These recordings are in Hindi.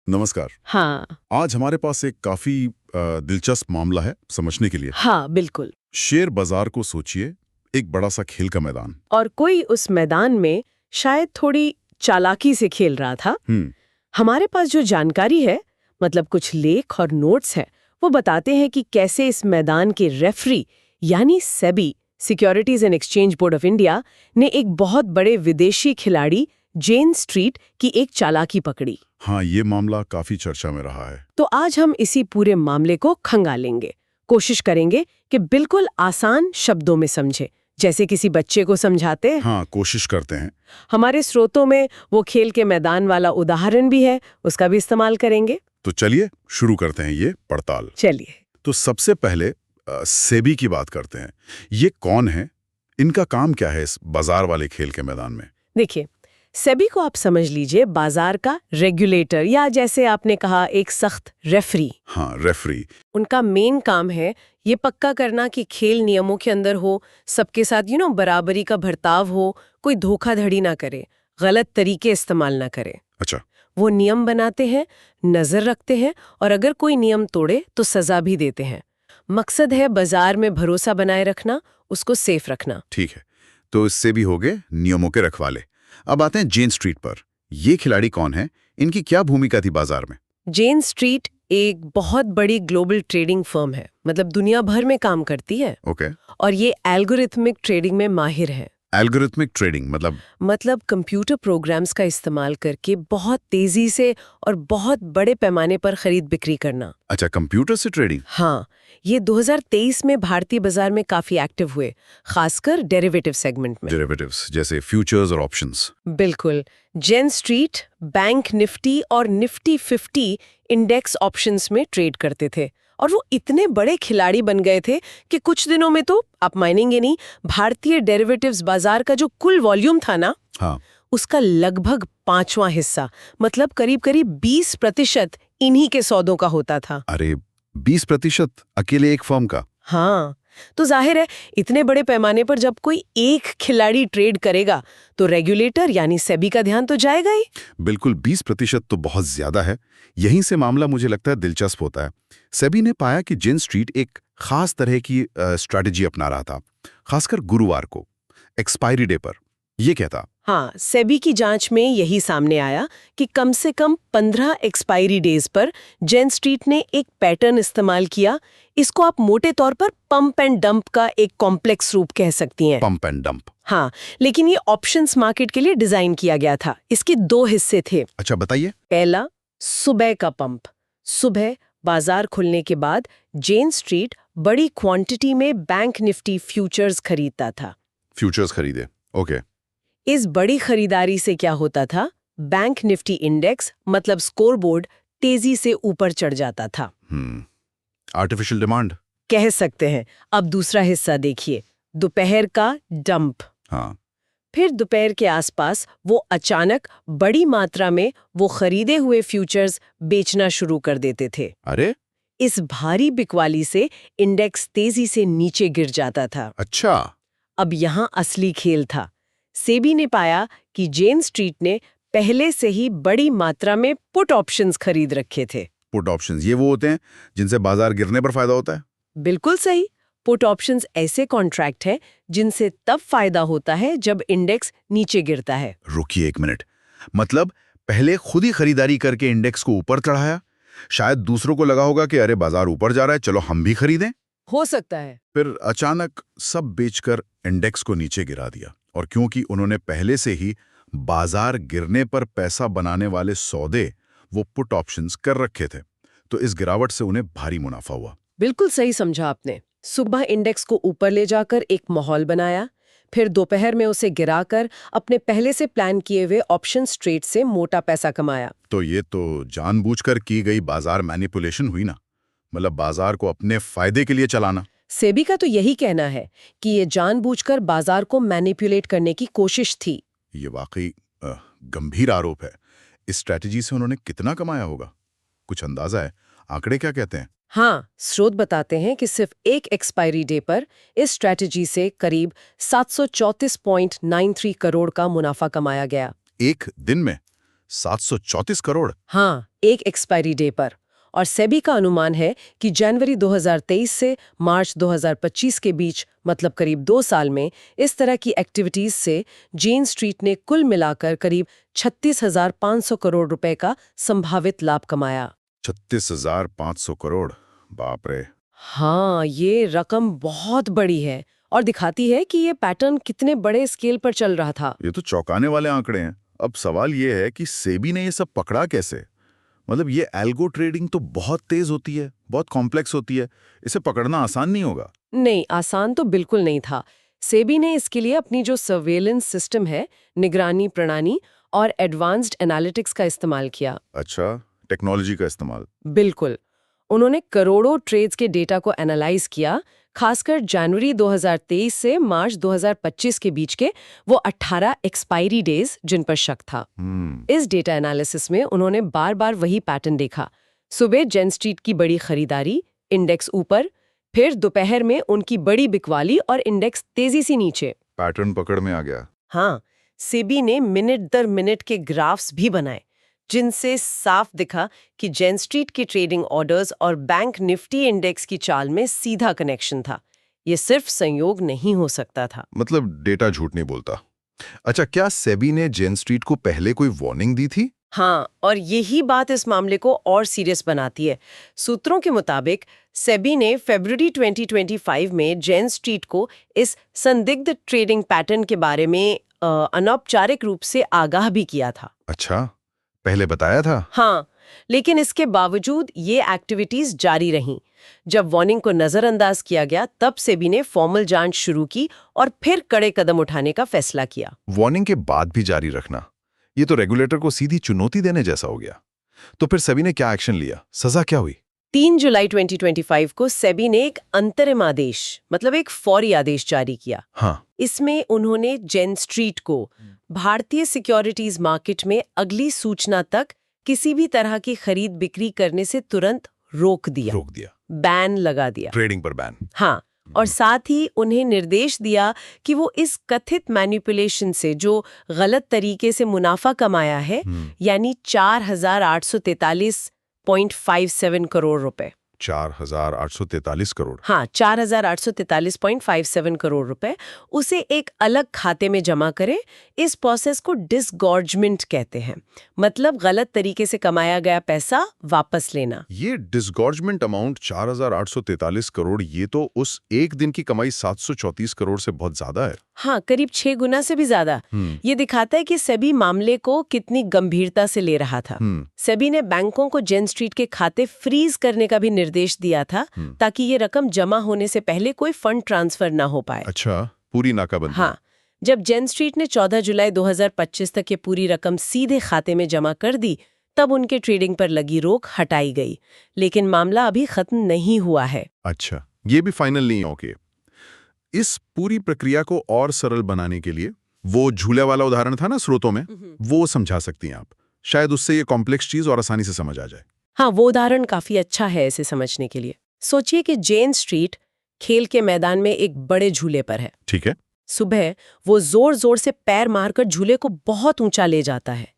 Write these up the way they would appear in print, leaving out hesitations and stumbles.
नमस्कार। हाँ। आज हमारे पास एक काफी दिलचस्प मामला है समझने के लिए। हाँ, बिल्कुल। शेयर बाजार को सोचिए, एक बड़ा सा खेल का मैदान। और कोई उस मैदान में शायद थोड़ी चालाकी से खेल रहा था। हमारे पास जो जानकारी है, मतलब कुछ लेख और नोट्स हैं, वो बताते हैं कि कैसे इस मैदान के रेफरी यानी SEBI, securities and exchange board of India, ने एक बहुत बड़े विदेशी खिलाड़ी जेन स्ट्रीट की एक चालाकी पकड़ी। हाँ, ये मामला काफी चर्चा में रहा है। तो आज हम इसी पूरे मामले को खंगालेंगे, कोशिश करेंगे कि बिल्कुल आसान शब्दों में समझे, जैसे किसी बच्चे को समझाते हैं। हाँ, कोशिश करते हैं। हमारे स्रोतों में वो खेल के मैदान वाला उदाहरण भी है, उसका भी इस्तेमाल करेंगे। तो चलिए शुरू करते हैं ये पड़ताल। चलिए। तो सबसे पहले सेबी की बात करते हैं। ये कौन है, इनका काम क्या है इस बाजार वाले खेल के मैदान में? देखिए, सेबी को आप समझ लीजिए बाजार का रेगुलेटर, या जैसे आपने कहा एक सख्त रेफरी। हाँ, रेफरी। उनका मेन काम है ये पक्का करना कि खेल नियमों के अंदर हो, सबके साथ बराबरी का बर्ताव हो, कोई धोखाधड़ी ना करे, गलत तरीके इस्तेमाल ना करे। अच्छा। वो नियम बनाते हैं, नजर रखते हैं, और अगर कोई नियम तोड़े तो सजा भी देते हैं। मकसद है बाजार में भरोसा बनाए रखना, उसको सेफ रखना। ठीक है, तो इससे भी हो गए नियमों के रखवाले। अब आते हैं जेन स्ट्रीट पर। ये खिलाड़ी कौन है, इनकी क्या भूमिका थी बाजार में? जेन स्ट्रीट एक बहुत बड़ी ग्लोबल ट्रेडिंग फर्म है, मतलब दुनिया भर में काम करती है। ओके। और ये एल्गोरिथमिक ट्रेडिंग में माहिर है। एल्गोरिथमिक ट्रेडिंग मतलब कंप्यूटर प्रोग्राम्स का इस्तेमाल करके बहुत तेजी से और बहुत बड़े पैमाने पर खरीद बिक्री करना। अच्छा, कंप्यूटर से ट्रेडिंग। हाँ, ये 2023 में भारतीय बाजार में काफी एक्टिव हुए, खासकर डेरिवेटिव सेगमेंट में। डेरिवेटिव्स जैसे फ्यूचर्स और ऑप्शंस। बिल्कुल। जेन स्ट्रीट बैंक निफ्टी और निफ्टी 50 इंडेक्स ऑप्शंस में ट्रेड करते थे, और वो इतने बड़े खिलाड़ी बन गए थे कि कुछ दिनों में तो आप मानेंगे नहीं, भारतीय डेरिवेटिव्स बाजार का जो कुल वॉल्यूम था ना, हाँ, उसका लगभग 5वां हिस्सा, मतलब करीब-करीब 20% इन्हीं के सौदों का होता था। अरे 20% अकेले एक फर्म का? हाँ, तो जाहिर है इतने बड़े पैमाने पर जब कोई एक खिलाड़ी ट्रेड करेगा तो रेगुलेटर यानी सेबी का ध्यान तो जाएगा ही। बिल्कुल, 20% तो बहुत ज्यादा है। यहीं से मामला मुझे लगता है दिलचस्प होता है। सेबी ने पाया कि जेन स्ट्रीट एक खास तरह की स्ट्रैटेजी अपना रहा था, खासकर गुरुवार को, एक्सपायरी डे पर। ये क्या था? हाँ, सेबी की जांच में यही सामने आया कि कम से कम 15 एक्सपायरी डेज पर जेन स्ट्रीट ने एक पैटर्न इस्तेमाल किया। इसको आप मोटे तौर पर पंप एंड डंप का एक कॉम्प्लेक्स रूप कह सकती हैं। Pump and dump. हाँ, लेकिन ये ऑप्शंस मार्केट के लिए डिजाइन किया गया था। इसके 2 हिस्से थे। अच्छा, बताइए। पहला, सुबह का पंप। सुबह बाजार खुलने के बाद जेन स्ट्रीट बड़ी क्वांटिटी में बैंक निफ्टी फ्यूचर्स खरीदता था। फ्यूचर्स खरीदे, ओके। इस बड़ी खरीदारी से क्या होता था, बैंक निफ्टी इंडेक्स मतलब स्कोरबोर्ड तेजी से ऊपर चढ़ जाता था। आर्टिफिशियल डिमांड कह सकते हैं। अब दूसरा हिस्सा देखिए, दोपहर का डंप। हाँ। फिर दोपहर के आसपास वो अचानक बड़ी मात्रा में वो खरीदे हुए फ्यूचर्स बेचना शुरू कर देते थे। अरे, इस भारी बिकवाली से इंडेक्स तेजी से नीचे गिर जाता था। अच्छा। अब यहाँ असली खेल था। सेबी ने पाया कि जेन स्ट्रीट ने पहले से ही बड़ी मात्रा में पुट ऑप्शंस खरीद रखे थे। पुट ऑप्शंस ये वो होते हैं जिनसे बाजार गिरने पर फायदा होता है? बिल्कुल सही। पुट ऑप्शंस ऐसे कॉन्ट्रैक्ट है जिनसे तब फायदा होता है जब इंडेक्स नीचे गिरता है। रुकिए एक मिनट, मतलब पहले खुद ही खरीदारी करके इंडेक्स को ऊपर चढ़ाया, शायद दूसरों को लगा होगा कि अरे बाजार ऊपर जा रहा है, चलो हम भी खरीदें। हो सकता है। फिर अचानक सब बेचकर इंडेक्स को नीचे गिरा दिया, और क्योंकि उन्होंने पहले से ही बाजार गिरने पर पैसा बनाने वाले सौदे वो पुट ऑप्शंस कर रखे थे, तो इस गिरावट से उन्हें भारी मुनाफा हुआ। बिल्कुल सही समझा आपने। सुबह इंडेक्स को ऊपर ले जाकर एक माहौल बनाया, फिर दोपहर में उसे गिराकर अपने पहले से प्लान किए हुए ऑप्शन ट्रेड से मोटा पैसा कमाया। तो ये तो जानबूझकर की गई बाजार मैनिपुलेशन हुई ना, मतलब बाजार को अपने फायदे के लिए चलाना। सेबी का तो यही कहना है कि ये जानबूझकर बाजार को मैनिपुलेट करने की कोशिश थी। ये वाकई गंभीर आरोप है। इस स्ट्रैटेजी से उन्होंने कितना कमाया होगा, कुछ अंदाजा है? आंकड़े क्या कहते हैं? हाँ, स्रोत बताते हैं कि सिर्फ एक एक्सपायरी डे पर इस स्ट्रैटेजी से करीब 734.93 करोड़ का मुनाफा कमाया गया। एक दिन में 734 करोड़। हाँ, एक एक्सपायरी डे पर। और सेबी का अनुमान है कि जनवरी 2023 से मार्च 2025 के बीच, मतलब करीब 2 साल में, इस तरह की एक्टिविटीज से जेन स्ट्रीट ने कुल मिलाकर करीब 36,500 करोड़ रुपए का संभावित लाभ कमाया। 36,500 करोड़, बाप रे। हाँ, ये रकम बहुत बड़ी है और दिखाती है कि ये पैटर्न कितने बड़े स्केल पर चल रहा था। ये तो चौंकाने वाले आंकड़े हैं। अब सवाल ये है कि सेबी ने ये सब पकड़ा कैसे? मतलब ये एल्गो ट्रेडिंग तो बहुत तेज होती है, बहुत कॉम्प्लेक्स होती है, इसे पकड़ना आसान नहीं होगा। नहीं, आसान तो बिल्कुल नहीं था। सेबी ने इसके लिए अपनी जो सर्वेलेंस सिस्टम है, निगरानी प्रणाली और एडवांस्ड एनालिटिक्स का इस्तेमाल किया। अच्छा, टेक्नोलॉजी का इस्तेमाल। बिल्कुल। उन्होंने करोड़ों ट्रेड्स के डेटा को एनालाइज किया, खासकर जनवरी 2023 से मार्च 2025 के बीच के वो 18 एक्सपायरी डेज जिन पर शक था। इस डेटा एनालिसिस में उन्होंने बार बार वही पैटर्न देखा। सुबह जेन स्ट्रीट की बड़ी खरीदारी, इंडेक्स ऊपर, फिर दोपहर में उनकी बड़ी बिकवाली और इंडेक्स तेजी से नीचे। पैटर्न पकड़ में आ गया। हाँ, सेबी ने मिनट दर मिनट के ग्राफ्स भी बनाए, जिनसे साफ दिखा कि जेन स्ट्रीट के ट्रेडिंग ऑर्डर्स और बैंक निफ्टी इंडेक्स की चाल में सीधा कनेक्शन था। ये सिर्फ संयोग नहीं हो सकता था। मतलब डेटा झूठ नहीं बोलता। अच्छा, क्या सेबी ने जेन स्ट्रीट को पहले कोई वार्निंग दी थी? हाँ, और यही बात इस मामले को और सीरियस बनाती है। सूत्रों के मुताबिक सेबी ने फरवरी 2025 में जेन स्ट्रीट को इस संदिग्ध ट्रेडिंग पैटर्न के बारे में अनौपचारिक रूप से आगाह भी किया था। अच्छा, पहले बताया था? हाँ, लेकिन इसके बावजूद ये एक्टिविटीज जारी रहीं। जब वार्निंग को नजरअंदाज किया गया, तब सेबी ने फॉर्मल जांच शुरू की और फिर कड़े कदम उठाने का फैसला किया। वार्निंग के बाद भी जारी रखना, ये तो रेगुलेटर को सीधी चुनौती देने जैसा हो गया। तो फिर सेबी ने क्या एक्शन लिया? सजा क्या हुई? 3 जुलाई 2025 को सेबी ने एक अंतरिम आदेश, मतलब एक फौरी आदेश जारी किया। हाँ। इसमें उन्होंने जेन स्ट्रीट को भारतीय सिक्योरिटीज मार्केट में अगली सूचना तक किसी भी तरह की खरीद बिक्री करने से तुरंत रोक दिया, बैन लगा दिया। ट्रेडिंग पर बैन। हाँ, और साथ ही उन्हें निर्देश दिया कि वो इस कथित मैनिपुलेशन से जो गलत तरीके से मुनाफा कमाया है, यानी 4,843.57 करोड़ रुपए। 4,843 करोड़। हाँ, 4,843.57 करोड़ रुपए उसे एक अलग खाते में जमा करे। इस प्रोसेस को डिसगॉर्जमेंट कहते हैं, मतलब गलत तरीके से कमाया गया पैसा वापस लेना। ये डिसगॉर्जमेंट अमाउंट 4,843 करोड़, ये तो उस एक दिन की कमाई 734 करोड़ से बहुत ज्यादा है। हाँ, करीब 6 गुना से भी ज्यादा। ये दिखाता है कि सेबी मामले को कितनी गंभीरता से ले रहा था। सेबी ने बैंकों को जेन स्ट्रीट के खाते फ्रीज करने का भी निर्देश दिया था, ताकि ये रकम जमा होने से पहले कोई फंड ट्रांसफर ना हो पाए। अच्छा, पूरी नाकाबंदी। हाँ, जब जेन स्ट्रीट ने 14 जुलाई 2025 तक ये पूरी रकम सीधे खाते में जमा कर दी, तब उनके ट्रेडिंग पर लगी रोक हटाई गई। लेकिन मामला अभी खत्म नहीं हुआ है। अच्छा, ये भी फाइनल नहीं है। ओके, इस पूरी प्रक्रिया को और सरल बनाने के लिए वो झूले वाला उदाहरण था ना स्रोतों में, वो समझा सकती हैं आप? शायद उससे ये कॉम्प्लेक्स चीज और आसानी से समझ आ जाए। हाँ, वो उदाहरण काफी अच्छा है इसे समझने के लिए। सोचिए कि जेन स्ट्रीट खेल के मैदान में एक बड़े झूले पर है। ठीक है। सुबह वो जोर जोर से पैर मारकर झूले को बहुत ऊंचा ले जाता है।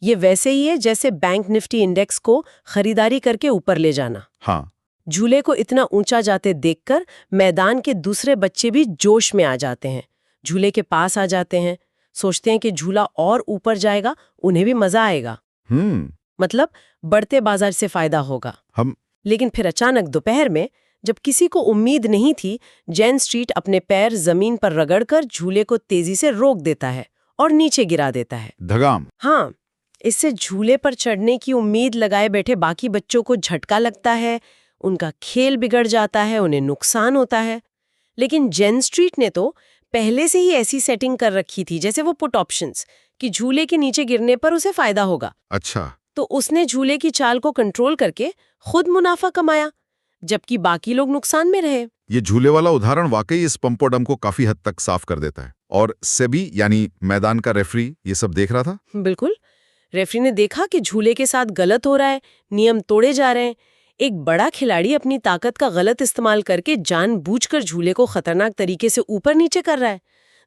ये वैसे ही है जैसे बैंक निफ्टी इंडेक्स को खरीदारी करके ऊपर ले जाना। हाँ। झूले को इतना ऊंचा जाते देखकर मैदान के दूसरे बच्चे भी जोश में आ जाते हैं, झूले के पास आ जाते हैं, सोचते हैं कि झूला और ऊपर जाएगा, उन्हें भी मजा आएगा। मतलब बढ़ते बाजार से फायदा होगा। लेकिन फिर अचानक दोपहर में, जब किसी को उम्मीद नहीं थी, जेन स्ट्रीट अपने पैर जमीन पर रगड़कर झूले को तेजी से रोक देता है और नीचे गिरा देता है। धगाम। हाँ, इससे झूले पर चढ़ने की उम्मीद लगाए बैठे बाकी बच्चों को झटका लगता है, उनका खेल बिगड़ जाता है, उन्हें नुकसान होता है। लेकिन जेन स्ट्रीट ने तो पहले से ही ऐसी सेटिंग कर रखी थी, जैसे वो पुट ऑप्शंस, कि झूले के नीचे गिरने पर उसे फायदा होगा। अच्छा। तो उसने झूले की चाल को कंट्रोल करके खुद मुनाफा कमाया, जबकि बाकी लोग नुकसान में रहे। ये झूले वाला उदाहरण वाकई इस पंपोडम को काफी हद तक साफ कर देता है। और सेबी यानी मैदान का रेफरी ये सब देख रहा था? बिल्कुल। रेफरी ने देखा कि झूले के साथ गलत हो रहा है, नियम तोड़े जा रहे हैं। एक बड़ा खिलाड़ी अपनी ताकत का गलत इस्तेमाल करके जानबूझकर झूले को खतरनाक तरीके से ऊपर नीचे कर रहा है।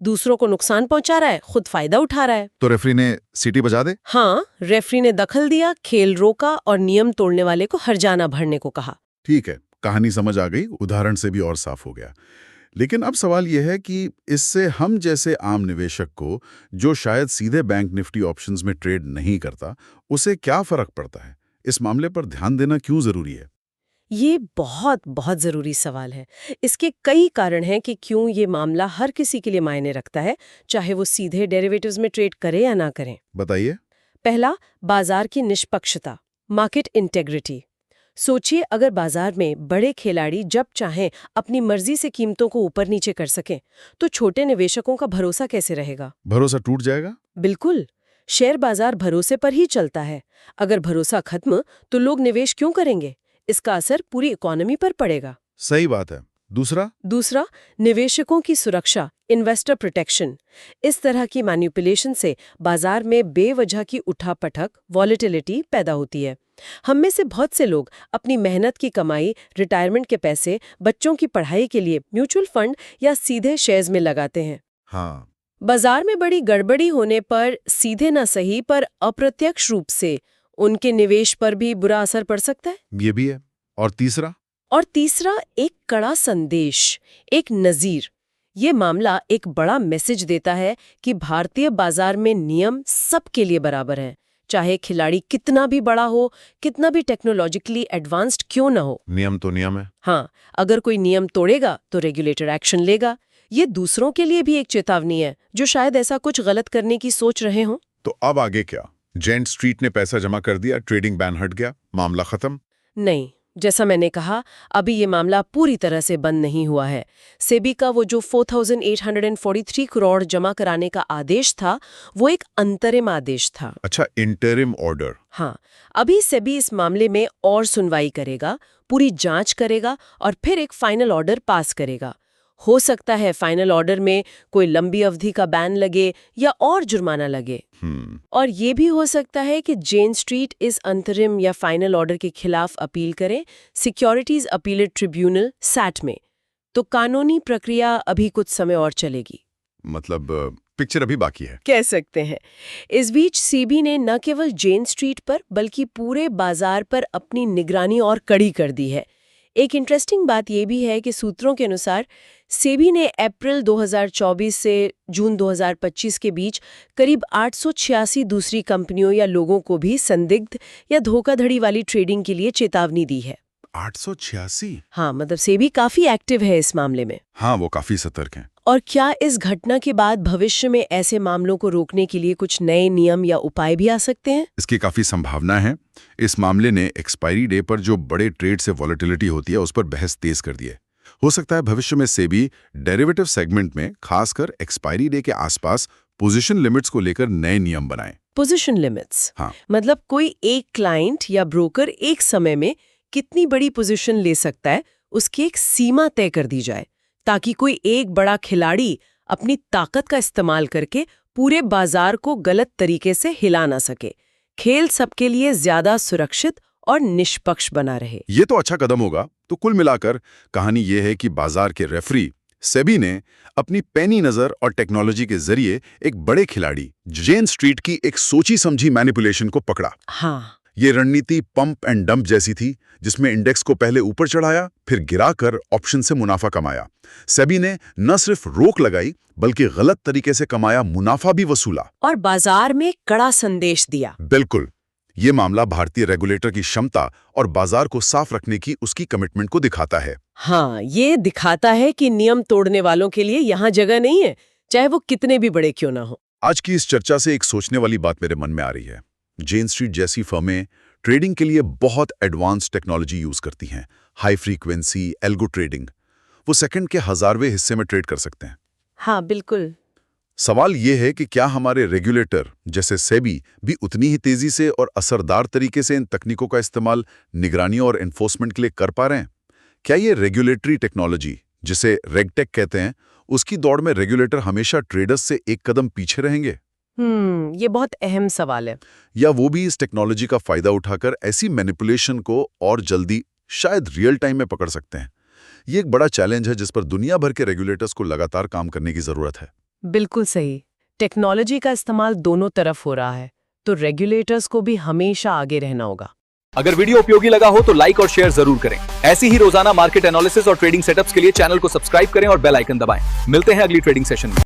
दूसरों को नुकसान पहुंचा रहा है, खुद फायदा उठा रहा है। तो रेफरी ने सीटी बजा दे? हाँ, रेफरी ने दखल दिया, खेल रोका और नियम तोड़ने वाले को हर्जाना भरने को कहा। ठीक है, कहानी समझ आ गई, उदाहरण से भी और साफ हो गया। लेकिन अब सवाल यह है कि इससे हम जैसे आम निवेशक को, जो शायद सीधे बैंक निफ्टी ऑप्शंस में ट्रेड नहीं करता, उसे क्या फर्क पड़ता है? इस मामले पर ध्यान देना क्यों जरूरी है? ये बहुत बहुत जरूरी सवाल है। इसके कई कारण हैं कि क्यों ये मामला हर किसी के लिए मायने रखता है, चाहे वो सीधे डेरिवेटिव्स में ट्रेड करे या ना करें। बताइए। पहला, बाजार की निष्पक्षता, मार्केट इंटेग्रिटी। सोचिए, अगर बाजार में बड़े खिलाड़ी जब चाहें अपनी मर्जी से कीमतों को ऊपर नीचे कर सकें, तो छोटे निवेशकों का भरोसा कैसे रहेगा? भरोसा टूट जाएगा। बिल्कुल। शेयर बाजार भरोसे पर ही चलता है। अगर भरोसा खत्म, तो लोग निवेश क्यों करेंगे? इसका असर पूरी इकोनॉमी पर पड़ेगा। सही बात है। दूसरा, निवेशकों की सुरक्षा, इन्वेस्टर प्रोटेक्शन। इस तरह की मैनिपुलेशन से बाजार में बेवजह की उठापटक, वॉलेटिलिटी पैदा होती है। हम में से बहुत से लोग अपनी मेहनत की कमाई, रिटायरमेंट के पैसे, बच्चों की पढ़ाई के लिए म्यूचुअल फंड या सीधे शेयर्स में लगाते हैं। हाँ। बाजार में बड़ी गड़बड़ी होने पर सीधे न सही पर अप्रत्यक्ष रूप से उनके निवेश पर भी बुरा असर पड़ सकता है। ये भी है। और तीसरा, एक कड़ा संदेश, एक नज़ीर। ये मामला एक बड़ा मैसेज देता है कि भारतीय बाजार में नियम सबके लिए बराबर हैं, चाहे खिलाड़ी कितना भी बड़ा हो, कितना भी टेक्नोलॉजिकली एडवांस्ड क्यों ना हो। नियम तो नियम है। हाँ, अगर कोई नियम तोड़ेगा तो रेगुलेटर एक्शन लेगा। ये दूसरों के लिए भी एक चेतावनी है, जो शायद ऐसा कुछ गलत करने की सोच रहे हों। तो अब आगे क्या? जेन स्ट्रीट ने पैसा जमा कर दिया, ट्रेडिंग बैन हट गया, मामला खत्म? नहीं, जैसा मैंने कहा, अभी ये मामला पूरी तरह से बंद नहीं हुआ है। सेबी का वो जो 4,843 करोड़ जमा कराने का आदेश था, वो एक अंतरिम आदेश था। अच्छा, इंटरिम ऑर्डर। हाँ, अभी सेबी इस मामले में और सुनवाई करेगा, पूरी जांच करेगा और फिर एक फाइनल ऑर्डर पास करेगा। हो सकता है फाइनल ऑर्डर में कोई लंबी अवधि का बैन लगे या और जुर्माना लगे। और ये भी हो सकता है कि जेन स्ट्रीट इस अंतरिम या फाइनल ऑर्डर के खिलाफ अपील करे सिक्योरिटीज अपीलेट ट्रिब्यूनल सैट में। तो कानूनी प्रक्रिया अभी कुछ समय और चलेगी। मतलब पिक्चर अभी बाकी है, कह सकते हैं। इस बीच सेबी ने न केवल जेन स्ट्रीट पर बल्कि पूरे बाजार पर अपनी निगरानी और कड़ी कर दी है। एक इंटरेस्टिंग बात यह भी है कि सूत्रों के अनुसार सेबी ने अप्रैल 2024 से जून 2025 के बीच करीब 886 दूसरी कंपनियों या लोगों को भी संदिग्ध या धोखाधड़ी वाली ट्रेडिंग के लिए चेतावनी दी है। 886? हाँ, मतलब सेबी काफी एक्टिव है इस मामले में। हाँ, वो काफी सतर्क हैं। और क्या इस घटना के बाद भविष्य में ऐसे मामलों को रोकने के लिए कुछ नए नियम या उपाय भी आ सकते हैं? इसकी काफी संभावना है। इस मामले ने एक्सपायरी डे पर जो बड़े ट्रेड से वॉलेटिलिटी होती है, उस पर बहस तेज कर दी है। हो सकता है भविष्य में सेबी डेरिवेटिव सेगमेंट में खासकर एक्सपायरी डे के आसपास पोजीशन लिमिट्स को लेकर नए नियम बनाए। Position limits? हाँ, मतलब कोई एक क्लाइंट या ब्रोकर एक समय में कितनी बड़ी पोजीशन ले सकता है, उसकी एक सीमा तय कर दी जाए, ताकि कोई एक बड़ा खिलाड़ी अपनी ताकत का इस्तेमाल करके पूरे बाजार को गलत तरीके से हिला ना सके। खेल सबके लिए ज्यादा सुरक्षित और निष्पक्ष बना रहे। ये तो अच्छा कदम होगा। तो कुल मिलाकर कहानी ये है कि बाजार के रेफरी सेबी ने अपनी पैनी नजर और टेक्नोलॉजी के जरिए एक बड़े खिलाड़ी जेन स्ट्रीट की एक सोची समझी मैनिपुलेशन को पकड़ा। हाँ, ये रणनीति पंप एंड डंप जैसी थी, जिसमें इंडेक्स को पहले ऊपर चढ़ाया, फिर गिराकर ऑप्शन से मुनाफा कमाया। सेबी ने न सिर्फ रोक लगाई, बल्कि गलत तरीके से कमाया मुनाफा भी वसूला और बाजार में कड़ा संदेश दिया। बिल्कुल। ये मामला भारतीय रेगुलेटर की क्षमता और बाजार को साफ रखने की उसकी कमिटमेंट को दिखाता है। हाँ, ये दिखाता है कि नियम तोड़ने वालों के लिए यहाँ जगह नहीं है, चाहे वो कितने भी बड़े क्यों ना हो। आज की इस चर्चा से एक सोचने वाली बात मेरे मन में आ रही है। जेन स्ट्रीट जैसी फर्में ट्रेडिंग के लिए बहुत एडवांस टेक्नोलॉजी यूज करती हैं, हाई फ्रीक्वेंसी एल्गो ट्रेडिंग। वो सेकंड के हजारवें हिस्से में ट्रेड कर सकते हैं। हाँ, बिल्कुल। सवाल ये है कि क्या हमारे रेगुलेटर जैसे सेबी भी उतनी ही तेजी से और असरदार तरीके से इन तकनीकों का इस्तेमाल निगरानी और एनफोर्समेंट के लिए कर पा रहे हैं? क्या ये रेगुलेटरी टेक्नोलॉजी, जिसे रेगटेक कहते हैं, उसकी दौड़ में रेगुलेटर हमेशा ट्रेडर्स से एक कदम पीछे रहेंगे? ये बहुत अहम सवाल है। या वो भी इस टेक्नोलॉजी का फायदा उठाकर ऐसी मैनिपुलेशन को और जल्दी, शायद रियल टाइम में पकड़ सकते हैं? ये एक बड़ा चैलेंज है जिस पर दुनिया भर के रेगुलेटर्स को लगातार काम करने की जरूरत है। बिल्कुल सही। टेक्नोलॉजी का इस्तेमाल दोनों तरफ हो रहा है, तो रेगुलेटर्स को भी हमेशा आगे रहना होगा। अगर वीडियो उपयोगी लगा हो तो लाइक और शेयर जरूर करें। ऐसी ही रोजाना मार्केट एनालिसिस और ट्रेडिंग सेटअप्स के लिए चैनल को सब्सक्राइब करें और बेल आइकन दबाएं। मिलते हैं अगली ट्रेडिंग सेशन में।